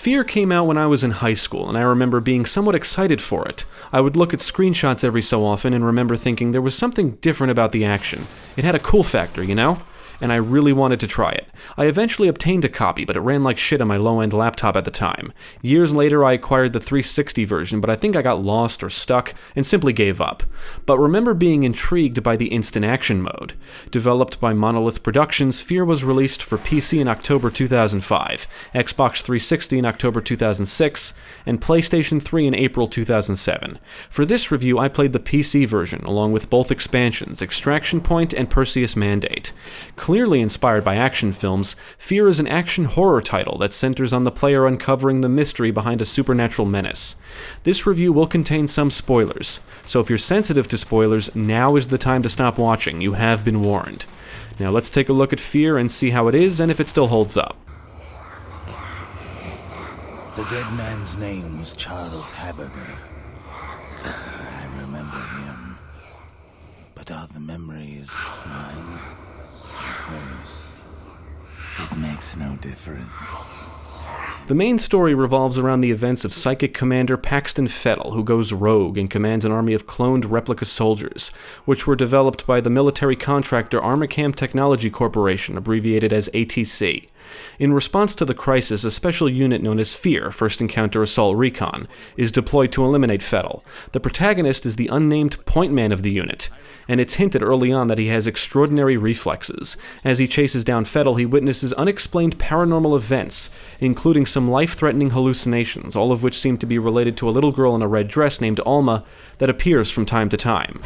F.E.A.R. came out when I was in high school, and I remember being somewhat excited for it. I would look at screenshots every so often and remember thinking there was something different about the action. It had a cool factor, you know? And I really wanted to try it. I eventually obtained a copy, but it ran like shit on my low-end laptop at the time. Years later, I acquired the 360 version, but I think I got lost or stuck and simply gave up. But remember being intrigued by the instant action mode. Developed by Monolith Productions, F.E.A.R. was released for PC in October 2005, Xbox 360 in October 2006, and PlayStation 3 in April 2007. For this review, I played the PC version, along with both expansions, Extraction Point and Perseus Mandate. Clearly inspired by action films, F.E.A.R. is an action horror title that centers on the player uncovering the mystery behind a supernatural menace. This review will contain some spoilers, so if you're sensitive to spoilers, now is the time to stop watching. You have been warned. Now let's take a look at F.E.A.R. and see how it is and if it still holds up. The dead man's name was Charles Haberger. I remember him. But are the memories mine? Hers. It makes no difference. The main story revolves around the events of Psychic Commander Paxton Fettel, who goes rogue and commands an army of cloned replica soldiers, which were developed by the military contractor Armacam Technology Corporation, abbreviated as ATC. In response to the crisis, a special unit known as F.E.A.R, First Encounter Assault Recon, is deployed to eliminate Fettel. The protagonist is the unnamed point man of the unit, and it's hinted early on that he has extraordinary reflexes. As he chases down Fettel, he witnesses unexplained paranormal events, including some life-threatening hallucinations, all of which seem to be related to a little girl in a red dress named Alma that appears from time to time.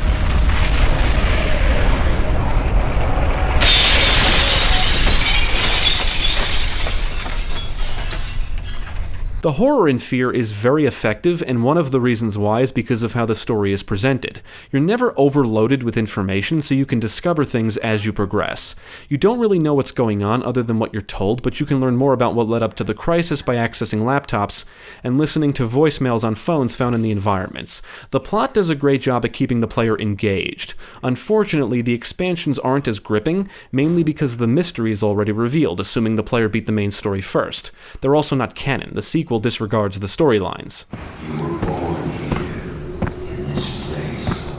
The horror in F.E.A.R. is very effective, and one of the reasons why is because of how the story is presented. You're never overloaded with information, so you can discover things as you progress. You don't really know what's going on other than what you're told, but you can learn more about what led up to the crisis by accessing laptops and listening to voicemails on phones found in the environments. The plot does a great job at keeping the player engaged. Unfortunately, the expansions aren't as gripping, mainly because the mystery is already revealed, assuming the player beat the main story first. They're also not canon. The sequel disregards the storylines. You were born here, in this place.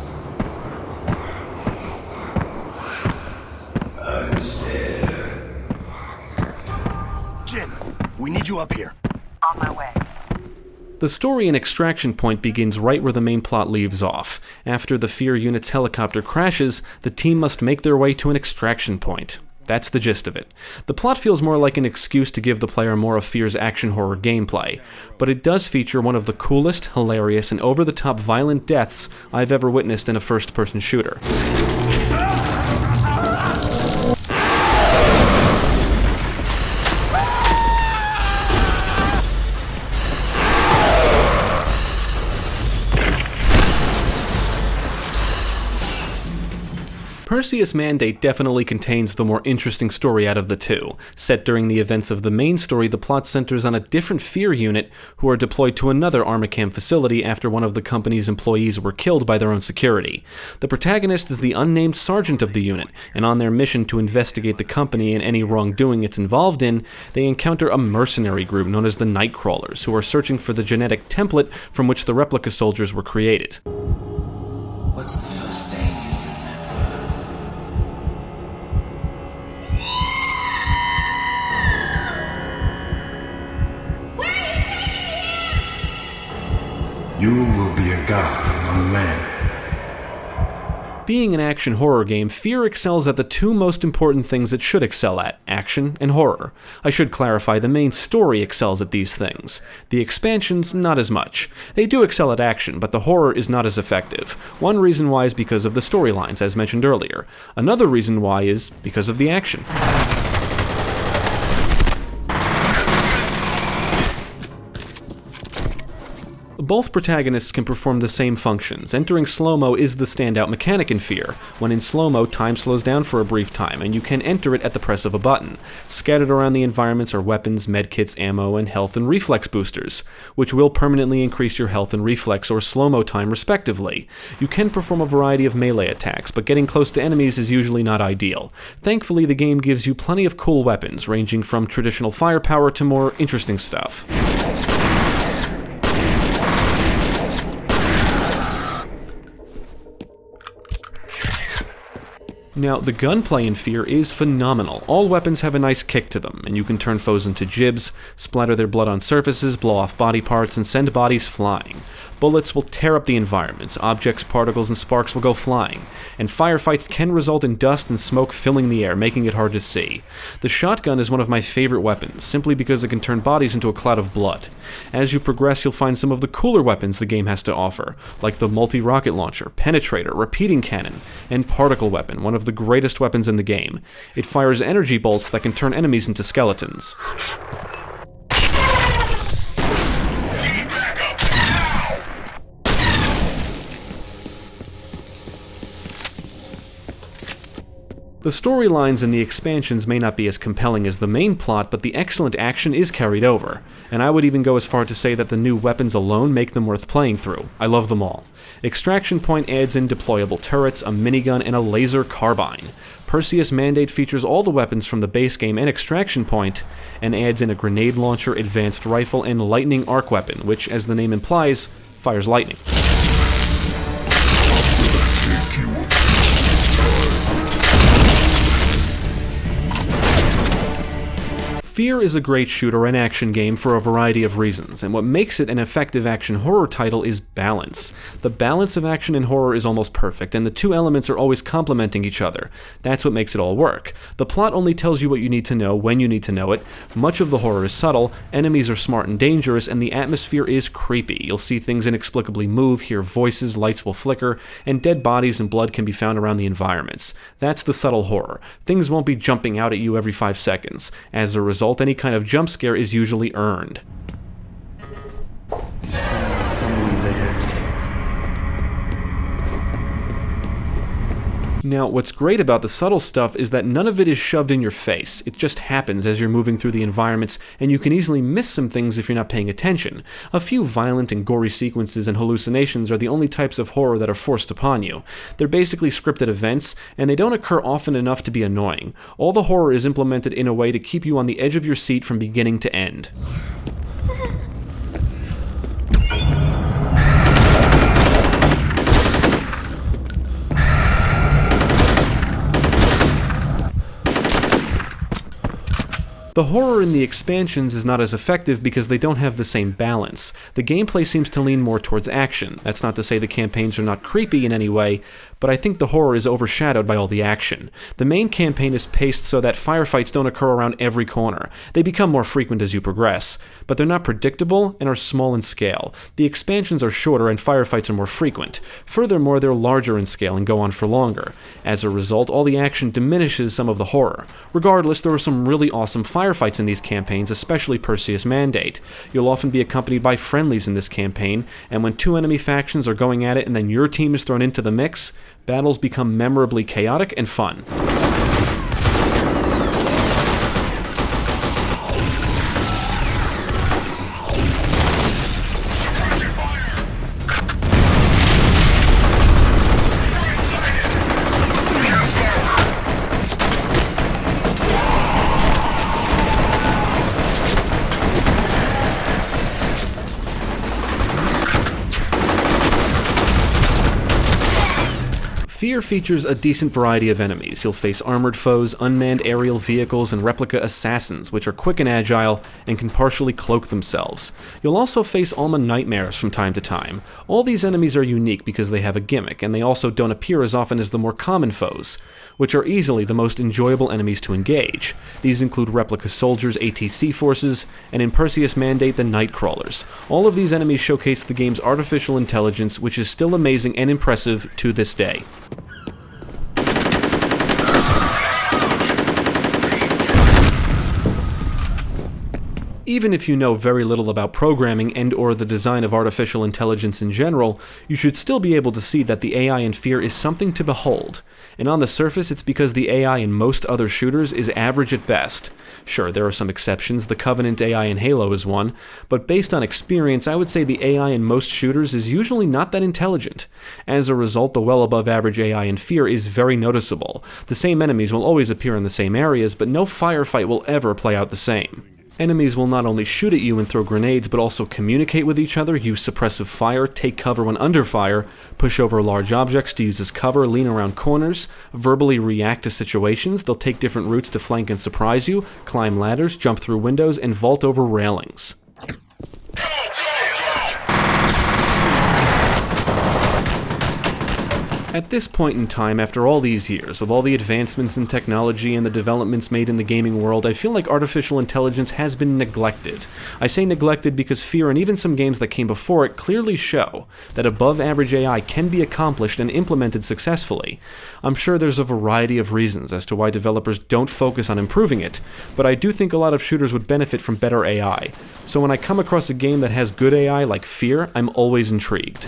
I was there. Jin, we need you up here. On my way. The story in Extraction Point begins right where the main plot leaves off. After the F.E.A.R. unit's helicopter crashes, the team must make their way to an extraction point. That's the gist of it. The plot feels more like an excuse to give the player more of F.E.A.R.'s action horror gameplay, but it does feature one of the coolest, hilarious, and over-the-top violent deaths I've ever witnessed in a first-person shooter. Perseus Mandate definitely contains the more interesting story out of the two. Set during the events of the main story, the plot centers on a different F.E.A.R. unit who are deployed to another Armacam facility after one of the company's employees were killed by their own security. The protagonist is the unnamed sergeant of the unit, and on their mission to investigate the company and any wrongdoing it's involved in, they encounter a mercenary group known as the Nightcrawlers, who are searching for the genetic template from which the replica soldiers were created. What's the first thing you You will be a god among men. Being an action horror game, F.E.A.R. excels at the two most important things it should excel at, action and horror. I should clarify, the main story excels at these things. The expansions, not as much. They do excel at action, but the horror is not as effective. One reason why is because of the storylines, as mentioned earlier. Another reason why is because of the action. both protagonists can perform the same functions. Entering slow-mo is the standout mechanic in F.E.A.R. When in slow-mo, time slows down for a brief time, and you can enter it at the press of a button. Scattered around the environments are weapons, medkits, ammo, and health and reflex boosters, which will permanently increase your health and reflex or slow-mo time respectively. You can perform a variety of melee attacks, but getting close to enemies is usually not ideal. Thankfully, the game gives you plenty of cool weapons, ranging from traditional firepower to more interesting stuff. Now, the gunplay in F.E.A.R. is phenomenal. All weapons have a nice kick to them, and you can turn foes into gibs, splatter their blood on surfaces, blow off body parts, and send bodies flying. Bullets will tear up the environments, objects, particles, and sparks will go flying, and firefights can result in dust and smoke filling the air, making it hard to see. The shotgun is one of my favorite weapons, simply because it can turn bodies into a cloud of blood. As you progress, you'll find some of the cooler weapons the game has to offer, like the multi-rocket launcher, penetrator, repeating cannon, and particle weapon, one of the greatest weapons in the game. It fires energy bolts that can turn enemies into skeletons. The storylines in the expansions may not be as compelling as the main plot, but the excellent action is carried over, and I would even go as far to say that the new weapons alone make them worth playing through. I love them all. Extraction Point adds in deployable turrets, a minigun, and a laser carbine. Perseus Mandate features all the weapons from the base game and Extraction Point, and adds in a grenade launcher, advanced rifle, and lightning arc weapon, which, as the name implies, fires lightning. F.E.A.R. is a great shooter and action game for a variety of reasons, and what makes it an effective action horror title is balance. The balance of action and horror is almost perfect, and the two elements are always complementing each other. That's what makes it all work. The plot only tells you what you need to know when you need to know it, much of the horror is subtle, enemies are smart and dangerous, and the atmosphere is creepy. You'll see things inexplicably move, hear voices, lights will flicker, and dead bodies and blood can be found around the environments. That's the subtle horror. Things won't be jumping out at you every 5 seconds. As a result, any kind of jump scare is usually earned. Someone there. Now, what's great about the subtle stuff is that none of it is shoved in your face. It just happens as you're moving through the environments, and you can easily miss some things if you're not paying attention. A few violent and gory sequences and hallucinations are the only types of horror that are forced upon you. They're basically scripted events, and they don't occur often enough to be annoying. All the horror is implemented in a way to keep you on the edge of your seat from beginning to end. The horror in the expansions is not as effective because they don't have the same balance. The gameplay seems to lean more towards action. That's not to say the campaigns are not creepy in any way, but I think the horror is overshadowed by all the action. The main campaign is paced so that firefights don't occur around every corner. They become more frequent as you progress, but they're not predictable and are small in scale. The expansions are shorter and firefights are more frequent. Furthermore, they're larger in scale and go on for longer. As a result, all the action diminishes some of the horror. Regardless, there were some really awesome firefights in these campaigns, especially Perseus Mandate. You'll often be accompanied by friendlies in this campaign, and when two enemy factions are going at it and then your team is thrown into the mix, battles become memorably chaotic and fun. F.E.A.R. features a decent variety of enemies. You'll face armored foes, unmanned aerial vehicles, and replica assassins, which are quick and agile and can partially cloak themselves. You'll also face Alma nightmares from time to time. All these enemies are unique because they have a gimmick, and they also don't appear as often as the more common foes, which are easily the most enjoyable enemies to engage. These include replica soldiers, ATC forces, and in Perseus Mandate, the Nightcrawlers. All of these enemies showcase the game's artificial intelligence, which is still amazing and impressive to this day. Even if you know very little about programming and/or the design of artificial intelligence in general, you should still be able to see that the AI in F.E.A.R is something to behold. And on the surface, it's because the AI in most other shooters is average at best. Sure, there are some exceptions, the Covenant AI in Halo is one, but based on experience, I would say the AI in most shooters is usually not that intelligent. As a result, the well above average AI in F.E.A.R is very noticeable. The same enemies will always appear in the same areas, but no firefight will ever play out the same. Enemies will not only shoot at you and throw grenades, but also communicate with each other, use suppressive fire, take cover when under fire, push over large objects to use as cover, lean around corners, verbally react to situations. They'll take different routes to flank and surprise you, climb ladders, jump through windows, and vault over railings. At this point in time, after all these years, with all the advancements in technology and the developments made in the gaming world, I feel like artificial intelligence has been neglected. I say neglected because F.E.A.R and even some games that came before it clearly show that above-average AI can be accomplished and implemented successfully. I'm sure there's a variety of reasons as to why developers don't focus on improving it, but I do think a lot of shooters would benefit from better AI. So when I come across a game that has good AI like F.E.A.R, I'm always intrigued.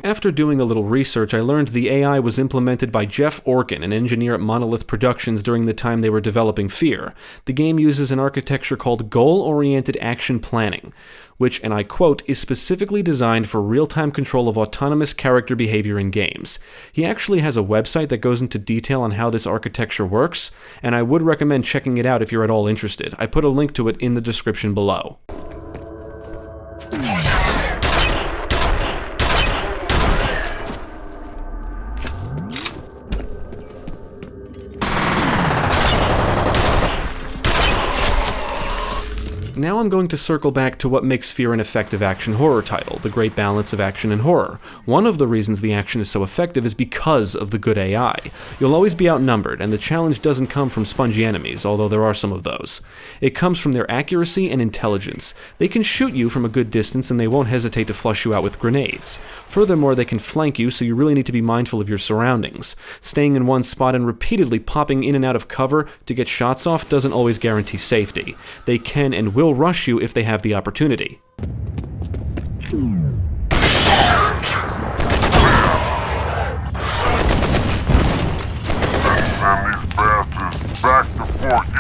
After doing a little research, I learned the AI was implemented by Jeff Orkin, an engineer at Monolith Productions during the time they were developing F.E.A.R. The game uses an architecture called goal-oriented action planning, which, and I quote, is specifically designed for real-time control of autonomous character behavior in games. He actually has a website that goes into detail on how this architecture works, and I would recommend checking it out if you're at all interested. I put a link to it in the description below. Now I'm going to circle back to what makes F.E.A.R an effective action horror title, the great balance of action and horror. One of the reasons the action is so effective is because of the good AI. You'll always be outnumbered, and the challenge doesn't come from spongy enemies, although there are some of those. It comes from their accuracy and intelligence. They can shoot you from a good distance and they won't hesitate to flush you out with grenades. Furthermore, they can flank you, so you really need to be mindful of your surroundings. Staying in one spot and repeatedly popping in and out of cover to get shots off doesn't always guarantee safety. They can and will rush you if they have the opportunity.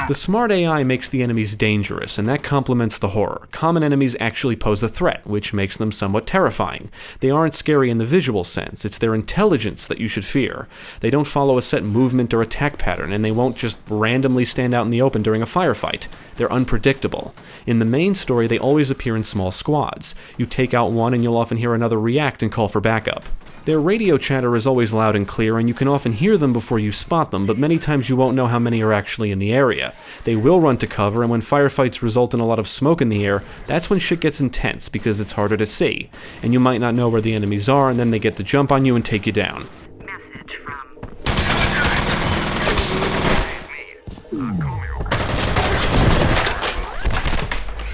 The smart AI makes the enemies dangerous, and that complements the horror. Common enemies actually pose a threat, which makes them somewhat terrifying. They aren't scary in the visual sense, it's their intelligence that you should fear. They don't follow a set movement or attack pattern, and they won't just randomly stand out in the open during a firefight. They're unpredictable. In the main story, they always appear in small squads. You take out one and you'll often hear another react and call for backup. Their radio chatter is always loud and clear, and you can often hear them before you spot them, but many times you won't know how many are actually in the area. They will run to cover, and when firefights result in a lot of smoke in the air, that's when shit gets intense because it's harder to see. And you might not know where the enemies are, and then they get the jump on you and take you down. Message from...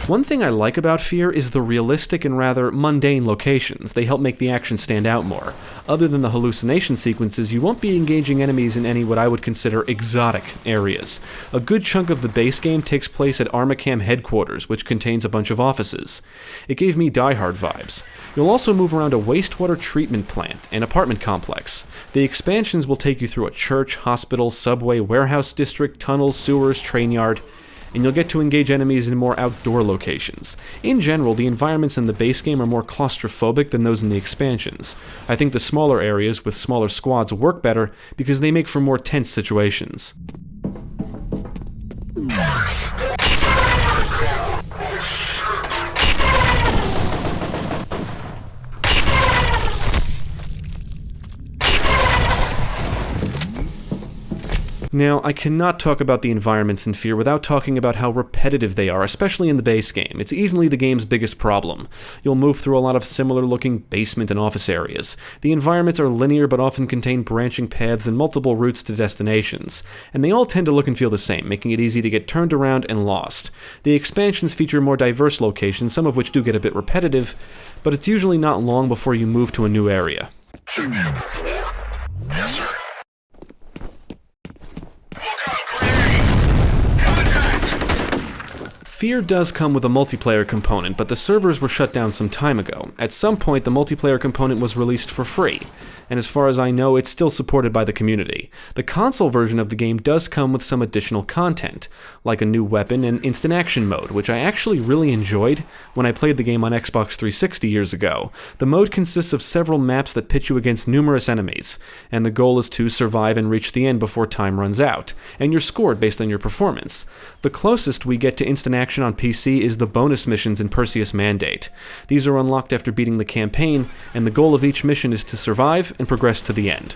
One thing I like about F.E.A.R is the realistic and rather mundane locations. They help make the action stand out more. Other than the hallucination sequences, you won't be engaging enemies in any what I would consider exotic areas. A good chunk of the base game takes place at Armacam headquarters, which contains a bunch of offices. It gave me Die Hard vibes. You'll also move around a wastewater treatment plant, an apartment complex. The expansions will take you through a church, hospital, subway, warehouse district, tunnels, sewers, train yard, and you'll get to engage enemies in more outdoor locations. In general, the environments in the base game are more claustrophobic than those in the expansions. I think the smaller areas with smaller squads work better because they make for more tense situations. Now, I cannot talk about the environments in F.E.A.R without talking about how repetitive they are, especially in the base game. It's easily the game's biggest problem. You'll move through a lot of similar-looking basement and office areas. The environments are linear but often contain branching paths and multiple routes to destinations, and they all tend to look and feel the same, making it easy to get turned around and lost. The expansions feature more diverse locations, some of which do get a bit repetitive, but it's usually not long before you move to a new area. Yes, sir. F.E.A.R does come with a multiplayer component, but the servers were shut down some time ago. At some point, the multiplayer component was released for free, and as far as I know, it's still supported by the community. The console version of the game does come with some additional content, like a new weapon and instant action mode, which I actually really enjoyed when I played the game on Xbox 360 years ago. The mode consists of several maps that pit you against numerous enemies, and the goal is to survive and reach the end before time runs out, and you're scored based on your performance. The closest we get to instant action on PC is the bonus missions in Perseus Mandate. These are unlocked after beating the campaign, and the goal of each mission is to survive and progress to the end.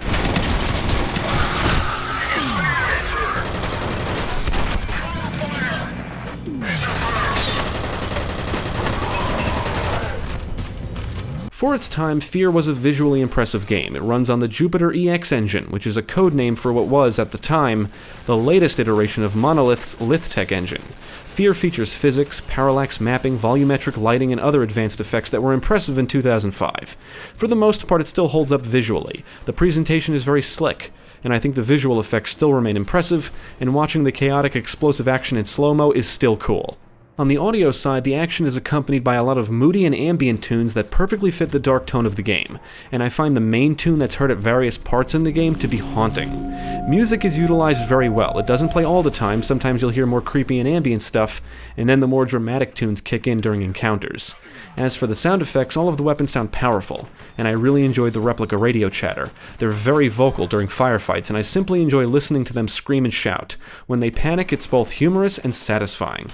For its time, F.E.A.R was a visually impressive game. It runs on the Jupiter EX engine, which is a code name for what was, at the time, the latest iteration of Monolith's Lithtech engine. F.E.A.R features physics, parallax mapping, volumetric lighting, and other advanced effects that were impressive in 2005. For the most part, it still holds up visually. The presentation is very slick, and I think the visual effects still remain impressive, and watching the chaotic explosive action in slow-mo is still cool. On the audio side, the action is accompanied by a lot of moody and ambient tunes that perfectly fit the dark tone of the game, and I find the main tune that's heard at various parts in the game to be haunting. Music is utilized very well. It doesn't play all the time. Sometimes you'll hear more creepy and ambient stuff, and then the more dramatic tunes kick in during encounters. As for the sound effects, all of the weapons sound powerful, and I really enjoyed the replica radio chatter. They're very vocal during firefights, and I simply enjoy listening to them scream and shout. When they panic, it's both humorous and satisfying.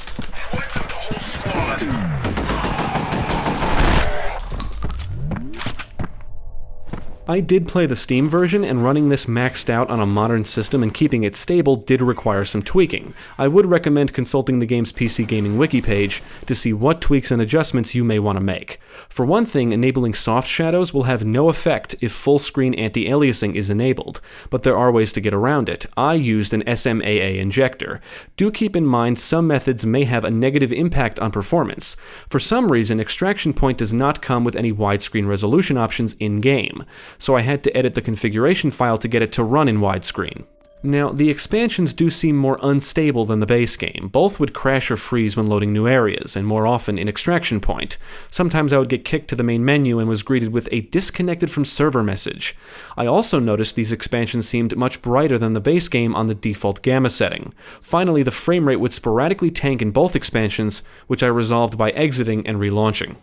I did play the Steam version, and running this maxed out on a modern system and keeping it stable did require some tweaking. I would recommend consulting the game's PC Gaming wiki page to see what tweaks and adjustments you may want to make. For one thing, enabling soft shadows will have no effect if full-screen anti-aliasing is enabled, but there are ways to get around it. I used an SMAA injector. Do keep in mind some methods may have a negative impact on performance. For some reason, Extraction Point does not come with any widescreen resolution options in-game, so I had to edit the configuration file to get it to run in widescreen. Now, the expansions do seem more unstable than the base game. Both would crash or freeze when loading new areas, and more often in Extraction Point. Sometimes I would get kicked to the main menu and was greeted with a disconnected from server message. I also noticed these expansions seemed much brighter than the base game on the default gamma setting. Finally, the frame rate would sporadically tank in both expansions, which I resolved by exiting and relaunching.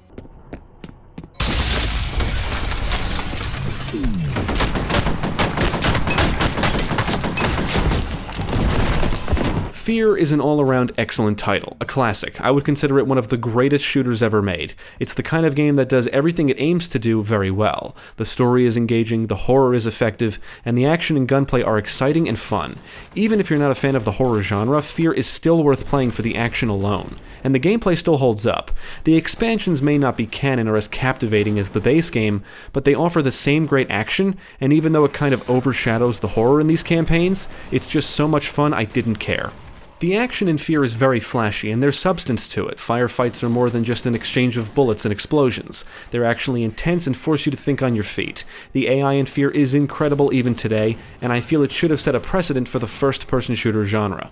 F.E.A.R is an all-around excellent title, a classic. I would consider it one of the greatest shooters ever made. It's the kind of game that does everything it aims to do very well. The story is engaging, the horror is effective, and the action and gunplay are exciting and fun. Even if you're not a fan of the horror genre, F.E.A.R is still worth playing for the action alone, and the gameplay still holds up. The expansions may not be canon or as captivating as the base game, but they offer the same great action, and even though it kind of overshadows the horror in these campaigns, it's just so much fun I didn't care. The action in F.E.A.R is very flashy, and there's substance to it. Firefights are more than just an exchange of bullets and explosions. They're actually intense and force you to think on your feet. The AI in F.E.A.R is incredible even today, and I feel it should have set a precedent for the first-person shooter genre.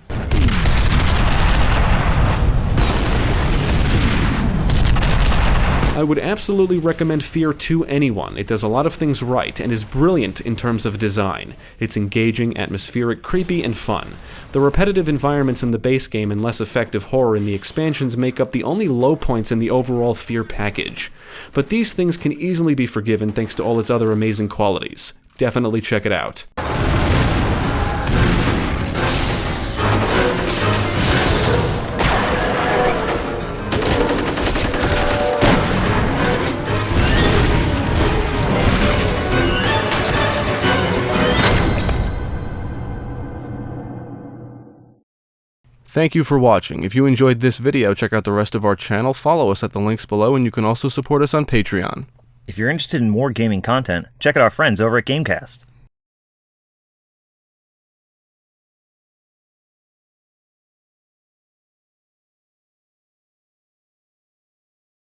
I would absolutely recommend F.E.A.R to anyone. It does a lot of things right, and is brilliant in terms of design. It's engaging, atmospheric, creepy, and fun. The repetitive environments in the base game and less effective horror in the expansions make up the only low points in the overall F.E.A.R package. But these things can easily be forgiven thanks to all its other amazing qualities. Definitely check it out. Thank you for watching. If you enjoyed this video, check out the rest of our channel, follow us at the links below, and you can also support us on Patreon. If you're interested in more gaming content, check out our friends over at Gamecast.